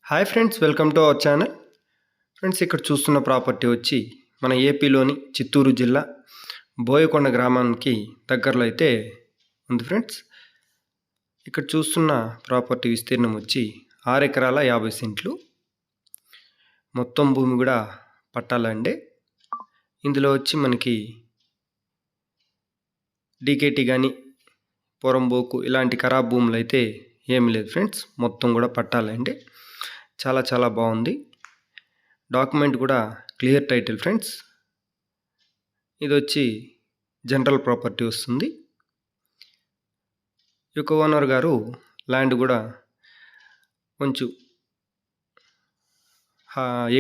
Hi friends, welcome to our channel. Friends, ఇక్కడ చూస్తున్న property వచ్చి మన ఏపీలోని చిత్తూరు జిల్లా బోయకొండ గ్రామానికి దగ్గరలో అయితే ఉంది. ఫ్రెండ్స్, ఇక్కడ చూస్తున్న ప్రాపర్టీ విస్తీర్ణం వచ్చి 6 ఎకరాల 50 సెంట్లు. మొత్తం భూమి కూడా పట్టాలండి. ఇందులో వచ్చి మనకి డీకేటీ కానీ పొరంబోకు ఇలాంటి ఖరాబ్ భూములు అయితే ఏమి లేదు ఫ్రెండ్స్. మొత్తం కూడా పట్టాలండి. చాలా చాలా బాగుంది. డాక్యుమెంట్ కూడా క్లియర్ టైటిల్ ఫ్రెండ్స్. ఇది వచ్చి జనరల్ ప్రాపర్టీ వస్తుంది. ఈ యొక్క ఓనర్ గారు ల్యాండ్ కూడా కొంచెం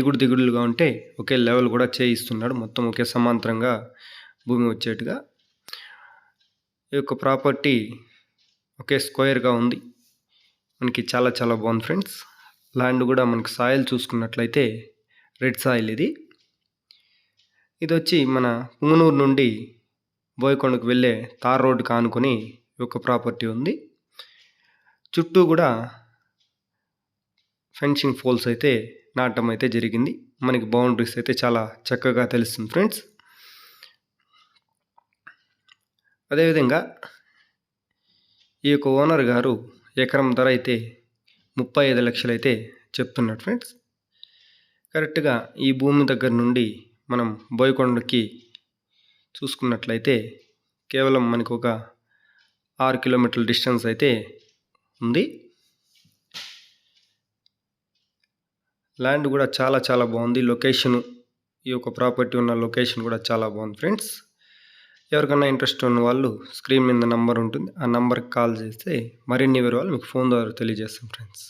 ఎగుడు దిగుడులుగా ఉంటే ఒకే లెవెల్ కూడా చేయిస్తున్నాడు. మొత్తం ఒకే సమాంతరంగా భూమి వచ్చేట్టుగా. ఈ యొక్క ప్రాపర్టీ ఒకే స్క్వేర్గా ఉంది. మనకి చాలా చాలా బాగుంది ఫ్రెండ్స్. ల్యాండ్ కూడా మనకి సాయిల్ చూసుకున్నట్లయితే రెడ్ సాయిల్. ఇది వచ్చి మన పుంగనూరు నుండి బోయకొండకు వెళ్ళే తార్ రోడ్డుకి ఆనుకొని ఒక ప్రాపర్టీ ఉంది. చుట్టూ కూడా ఫెన్సింగ్ పోల్స్ అయితే నాటడం అయితే జరిగింది. మనకి బౌండరీస్ అయితే చాలా చక్కగా తెలుస్తుంది ఫ్రెండ్స్. అదేవిధంగా ఈ యొక్క ఓనర్ గారు ఎకరం ధర అయితే 35 లక్షలు అయితే చెప్తున్నాడు ఫ్రెండ్స్. కరెక్ట్గా ఈ భూమి దగ్గర నుండి మనం బోయకొండకి చూసుకున్నట్లయితే కేవలం మనకు ఒక 6 కిలోమీటర్ల డిస్టెన్స్ అయితే ఉంది. ల్యాండ్ కూడా చాలా చాలా బాగుంది. లొకేషను, ఈ యొక్క ప్రాపర్టీ ఉన్న లొకేషన్ కూడా చాలా బాగుంది ఫ్రెండ్స్. ఎవరికైనా ఇంట్రెస్ట్ ఉన్న వాళ్ళు స్క్రీన్ మీద నెంబర్ ఉంటుంది, ఆ నెంబర్కి కాల్ చేస్తే మరిన్ని వివరాలు మీకు ఫోన్ ద్వారా తెలియజేస్తాం ఫ్రెండ్స్.